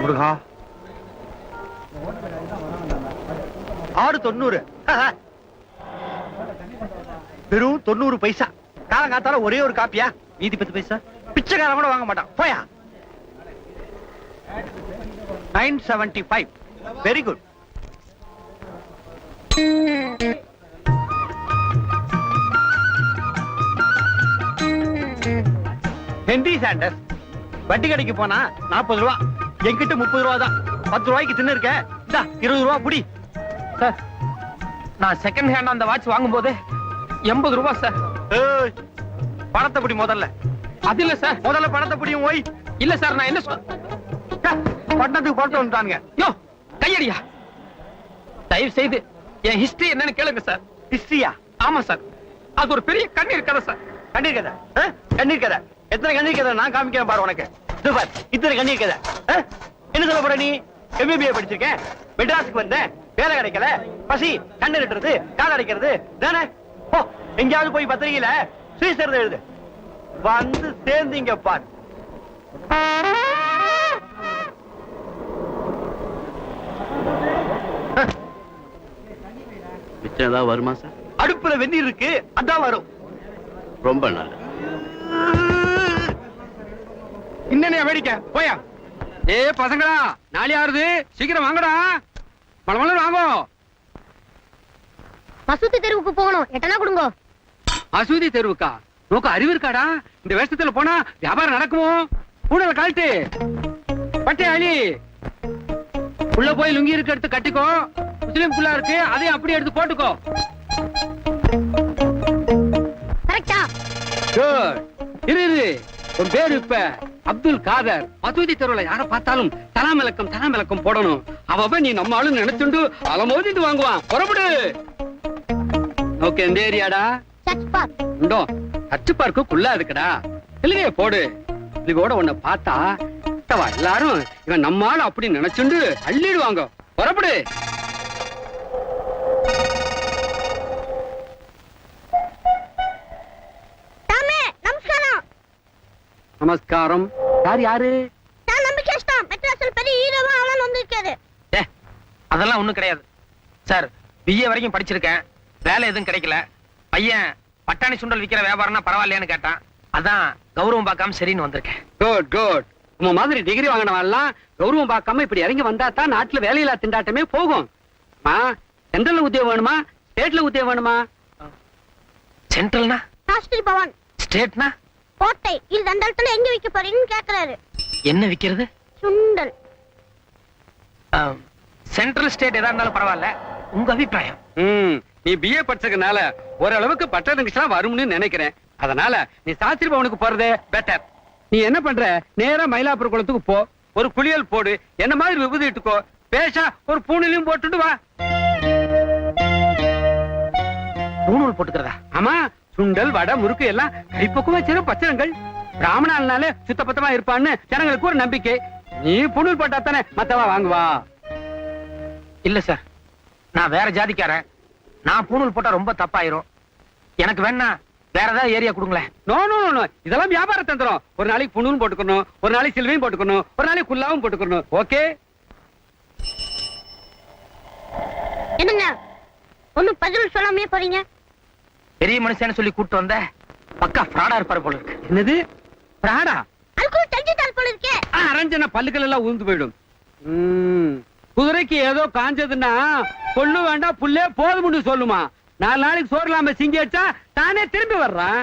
முருகா 6.90 வெறும் 90 பைசா. காலங்காத்தால ஒரே ஒரு காப்பியா? மீதி 10 பைசா பிச்சைக்காரன் கூட வாங்க மாட்டான். போயா. 975. Very good. Henry Sanders. வட்டி கடைக்கு போனா 40 ரூபா, என்கிட்ட 30 ரூபா தான். 10 ரூபாய்க்கு தின்னு இருக்க. 20 ரூபா புடி. சார், நான் செகண்ட் ஹேண்ட் அந்த வாட்ச் வாங்கும் போது 80 ரூபா சார். பணத்தை பிடி முதல்ல. அது இல்ல சார். முதல்ல பணத்தை பிடியும். ஓய். இல்ல சார், நான் என்ன பட்டணத்துக்கு போட்டு வந்துட்டானுங்க. யோ, கையடியா. தயவு செய்து என் ஹிஸ்டரி என்னன்னு கேளுங்க சார். ஹிஸ்டரியா? ஆமா சார், அது ஒரு பெரிய கண்ணீர் கதை சார். கண்ணீர் கதை? கண்ணீர் கதை? எத்தனை கண்ணீர் கதை நான் காமிக்கிறேன் பாரு உனக்கு. சூப்பர். இத்தனை கண்ணீர் கதை. என்ன சொல்ல போற நீ? MBA படிச்சிருக்கேன், மெட்ராஸுக்கு வந்தேன், வேலை கிடைக்கல, பசி, கண்ணு நட்டுறது, கால் அடைக்கிறது தானே. போ, எங்கேயாவது போய் பத்திரிகையில சுயசரிதை எழுது. வந்து சேர்ந்தீங்க பார். மிச்சம் ஏதாவது வருமா சார்? அடுப்புல வெந்நீர் இருக்கு, அதான் வரும். ரொம்ப நல்லது. இன்னே வேடிக்கை. போயா. ஏ பசங்களா, நாளை ஆறுது, சீக்கிரம் வாங்கடா. மளமள வாங்கோ. மசூதி தெருவுக்கு போகணும், எட்டனா கொடுங்க. மசூதி தெருவுக்கா? நோக்க அறிவு இருக்காடா? இந்த வேஷத்துல போனா வியாபாரம் நடக்குமோ? கூடல கால்ட்டு பட்டை அழி. உள்ள போய் லுங்கி இருக்கு எடுத்து கட்டிக்கோ. முஸ்லிம் புள்ளா இருக்கு, அதையும் அப்படியே எடுத்து போட்டுக்கோ. கரெக்டா? இரு. உன் பேரு இப்ப அப்துல் காதர். மசூதி தெருவுல யார பார்த்தாலும் தலாமலக்கம் போடணும். அவ நீ நம்ம ஆளு நினைச்சுண்டு அலமோதிட்டு வாங்குவான். புறப்படு. ஓகே, இந்த ஏரியாடா? Church park. உண்டோ? சர்ச் பார்க்கு குள்ளா இருக்குடா. இல்லையே போடு. இதுகோட உன்னை பார்த்தா எல்லாரும் இவன் நம்ம ஆளு அப்படி நினைச்சுண்டு அள்ளிடுவாங்க. புறப்படு. நமஸ்காரம். யாரு? நான் நம்பிக்கைஷ்டம். மெட்ராஸ்ல பெரிய ஹீரோவா அவன் வந்திருக்காரு. அதெல்லாம் ஒண்ணும் கிடையாது சார். BA வரைக்கும் படிச்சிருக்கேன், வேலை எதுவும் கிடைக்கல. பையன் பட்டாணி சுண்டல் விக்கிற வியாபாரம்னா பரவாயில்லையான்னு கேட்டான். அதான் கௌரவம் பார்க்காம சரின்னு வந்திருக்கேன். குட். உங்க மாதிரி டிகிரி வாங்கினவெல்லாம் கௌரவம் பார்க்காம இப்படி இறங்கி வந்தா தான் நாட்டுல வேலையில்லா திண்டாட்டமே போகும். சென்ட்ரல்ல உத்தியோகம் வேணுமா, ஸ்டேட்ல உத்தியோகம் வேணுமா? சென்ட்ரல்னா? ராஷ்டிரி பவன். ஸ்டேட்னா? கோட்டை. இது ரெண்டு இடத்துல எங்க விக்க போறீங்கன்னு கேக்குறாரு. என்ன விக்கிறது? சுண்டல். சென்ட்ரல் ஸ்டேட் எதா இருந்தாலும் பரவாயில்ல, உங்க அபிப்பிராயம்? நீ BA படிச்சதுனால ஓரளவுக்கு பட்டணம் வரும்னு நினைக்கிறேன். அதனால நீ சாஸ்திரி பவனுக்கு போறதே பெட்டர். நீ என்ன பண்ற, நேரா மயிலாப்பூர் குளத்துக்கு போ, ஒரு குளியல் போடு, என்ன மாதிரி விபூதி இட்டுக்கோ, பேஷா ஒரு பூணிலையும் போட்டுட்டு வா. பூணூல் போட்டுக்கிறதா? ஆமா, சுண்டல், வடை, முறுக்கு எல்லாம் கைப்பக்குவமா செய்ற பச்சனங்கள். பிராமணாலனாலே சுத்தபத்தமா இருப்பான்னு ஜனங்களுக்கு ஒரு நம்பிக்கை. நீ பூணூல் போட்டா தானே மத்தவா வாங்குவா. இல்ல சார், நான் வேற ஜாதிக்காரன். நான் பூணூல் போட்டா ரொம்ப தப்பாயிரும். எனக்கு வேணா வேற ஏதாவது ஏரியா கொடுங்களேன். நோ, இதெல்லாம் வியாபார தந்திரம். ஒரு நாளைக்கு பூணூல் போட்டுக்கணும், ஒரு நாளைக்கு சில்வையும் போட்டுக்கணும், ஒரு நாளைக்கு குல்லாவும் போட்டுக்கணும். ஓகே? என்னங்க ஒண்ணும் பதில் சொல்லாமே போறீங்க? பெரிய மனுஷன்னு சொல்லி கூட்டு வந்த பக்கா ஃப்ராடா இருப்பாரு போல இருக்கு. என்னது பிராடா? அதுக்குள்ள தெரிஞ்சுட்டால் போல இருக்கே. அரஞ்சன பல்லுகள் எல்லாம் ஊந்து போயிடும். குதிரைக்கு ஏதோ காஞ்சதுன்னா கொள்ளு வேண்டாம் புல்லே போதும்னு சொல்லுமா. 4 நாளைக்கு சோறு இல்லாம சிங்கி அடிச்சா தானே திரும்பி வர்றான்.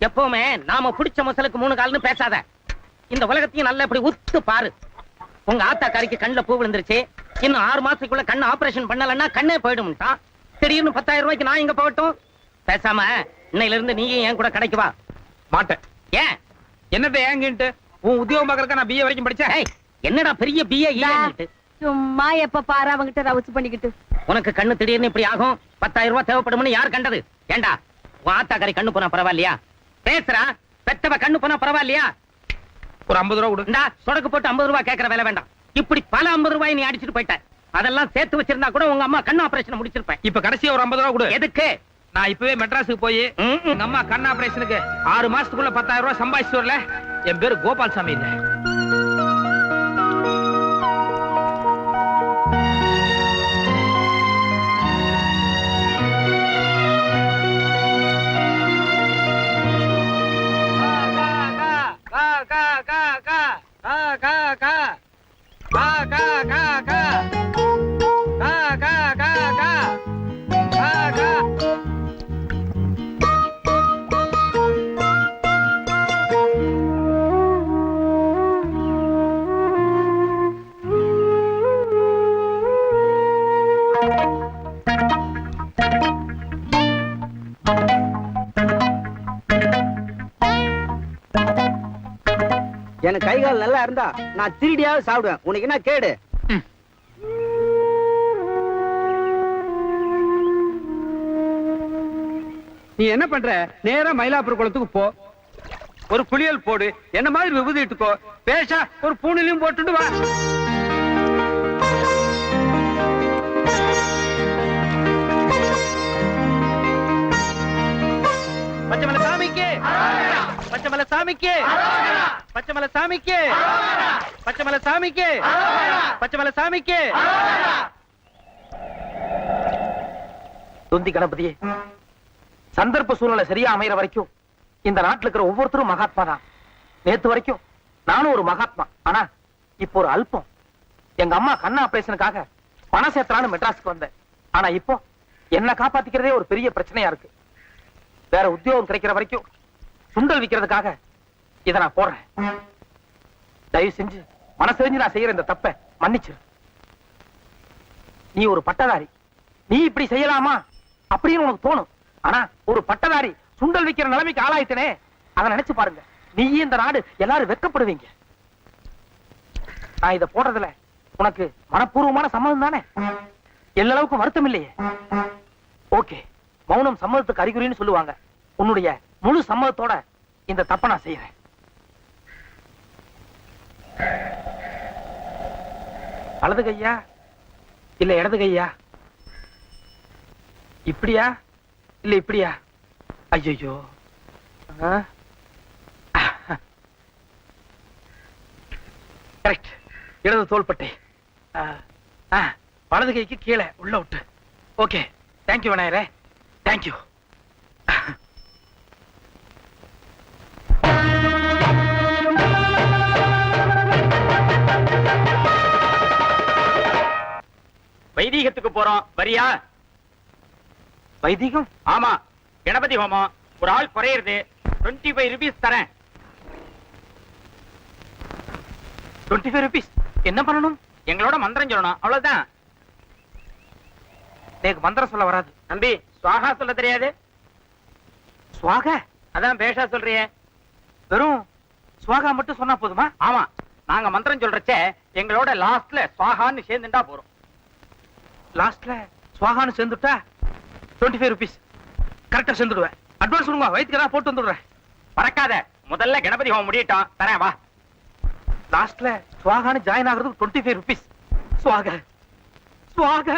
எப்பவுமே நாம பிடிச்ச மசலுக்கு 3 கால்னு பேசாத. இந்த உலகத்தையும் நல்லா இப்படி உத்து பாரு. உங்க ஆத்தாக்காரிக்கு கண்ணுல பூ விழுந்துருச்சு. இன்னும் 6 மாசத்துக்குள்ள கண்ணு ஆபரேஷன் பண்ணலன்னா கண்ணே போயிடும்ட்டான். திடீர்னு 10,000 ரூபாய்க்கு நான் இங்க போகட்டும். பேசாம இன்னையில இருந்து நீயும் என் கூட கடைக்கு வா. மாட்டேன். ஏன்? என்னத்த ஏங்கிட்டு? உன் உத்தியோகம் பாக்குறதுக்கு நான் BA வரைக்கும் படிச்சேன். என்னடா பெரிய BA சும்மா எப்ப பாரு அவங்கிட்ட ரவுச்சு பண்ணிக்கிட்டு. உனக்கு கண்ணு திடீர்னு இப்படி ஆகும்? 10,000 ரூபாய் தேவைப்படும்னு யார் கண்டது? ஏண்டா உன் ஆத்தாக்காரி கண்ணு போனா பரவாயில்லையா? பேசுறா, பெத்தவ கண்ணு போனா பரவாயில்லையா? ஒரு 50 ரூபா கொடு. இந்தா சொடக்கு போட்டு 50 ரூபாய் கேட்கற வேலை வேண்டாம். இப்படி பல 50 ரூபாய் நீ அடிச்சிட்டு போயிட்ட. அதெல்லாம் சேர்த்து வச்சிருந்தா கூட உங்க அம்மா கண்ணு ஆபரேஷன் முடிச்சிருப்பேன். இப்ப கடைசியா ஒரு 50 ரூபா கொடு. எதுக்கு? நான் இப்பவே மெட்ராஸுக்கு போய் எங்க அம்மா கண் ஆபரேஷனுக்கு 6 மாசத்துக்குள்ள 10,000 ரூபாய் சம்பாதிச்சு வரல. என் பேரு கோபால் சாமி இல்ல. எனக்கு கை கால் நல்லா இருந்தா நான் திருடியாவது சாப்பிடுவேன். உனக்கு என்ன கேடு? நீ என்ன பண்ற? நேரா மயிலாப்பூர் குளத்துக்கு போ, ஒரு குளியல் போடு, என்ன மாதிரி விபூதி இட்டுக்கோ, பேஷா ஒரு பூணிலையும் போட்டுட்டு வா. பச்சைமலை சாமிக்கு, பச்சைமலை சாமிக்கு, பச்சைமலை சாமிக்கு, பச்சைமலை சாமிக்கு, பச்சைமலை சாமிக்கு. தொந்தி கணபதியே, சந்தர்ப்ப சூழ்நிலை சரியா அமைகிற வரைக்கும் இந்த நாட்டுல இருக்கிற ஒவ்வொருத்தரும் மகாத்மா தான். நேத்து வரைக்கும் நானும் ஒரு மகாத்மா. ஆனா இப்போ ஒரு அல்பம். எங்க அம்மா கண்ண ஆபரேஷனுக்காக பணம் சேர்த்தலான்னு மெட்ராஸுக்கு வந்தேன். ஆனா இப்போ என்ன காப்பாத்திக்கிறதே ஒரு பெரிய பிரச்சனையா இருக்கு. வேற உத்தியோகம் கிடைக்கிற வரைக்கும் சுண்டல் விக்கிறதுக்காக இதை நான் போடுறேன். தயவு செஞ்சு மனசெறிஞ்சு நான் செய்யற இந்த தப்பை மன்னிச்சிரு. நீ ஒரு பட்டதாரி, நீ இப்படி செய்யலாமா அப்படின்னு உனக்கு தோணும். ஆனா ஒரு பட்டதாரி சுண்டல் விக்கிற நிலைமைக்கு ஆளாயிட்டனே, அதை நினைச்சு பாருங்க. நீ இந்த நாடு எல்லாரும் வெட்கப்படுவீங்க. நான் இதை போடுறதுல உனக்கு மனப்பூர்வமான சம்மதம் தானே? எல்லளவுக்கு வருத்தம் இல்லையே? ஓகே, மௌனம் சம்மதத்துக்கு அறிகுறின்னு சொல்லுவாங்க. உன்னுடைய முழு சம்மதத்தோட இந்த தப்பை நான் செய்யறேன். வலது கையா இல்ல இடது கையா? இப்படியா இல்ல இப்படியா? ஐயோ, கரெக்ட், இடது தோள்பட்டை. வலது கைக்கு கீழே உள்ள விட்டு. ஓகே, தேங்க்யூ விநாயகரே, தேங்க்யூ. வைதீகத்துக்கு போறோம், வரியா? வைதிகம்? ஆமா, கணபதி ஹோமம். ஒரு ஆள் குறையிறது. 25 ரூபீஸ் தரேன். 25 ரூபீஸ். என்ன பண்ணணும்? எங்களோட மந்திரம் சொல்லணும், அவ்வளவுதான். எனக்கு மந்திரம் சொல்ல வராது. தம்பி, சுவாகா சொல்ல தெரியாது? சுவாக? அதான் பேஷா சொல்றியே. வெறும் சுவாகா மட்டும் சொன்னா போதுமா? ஆமா, நாங்க மந்திரம் சொல்றச்சே எங்களோட லாஸ்ட்ல சுவாகான்னு சேர்ந்துட்டா போறோம். லாஸ்ட்ல சுவாகான்னு சேர்ந்துட்டா 25 ரூபீஸ் கரெக்டா சேர்ந்துடுவேன். அட்வான்ஸ் கொடுங்க, வயிற்றுக்கு தான் போட்டு வந்துடுறேன். மறக்காத, முதல்ல கணபதி ஹோமம் முடியட்டும், தரேன் வா. லாஸ்ட்ல சுவாகான்னு ஜாயின் ஆகுறதுக்கு 25 ரூபீஸ். சுவாக சுவாக.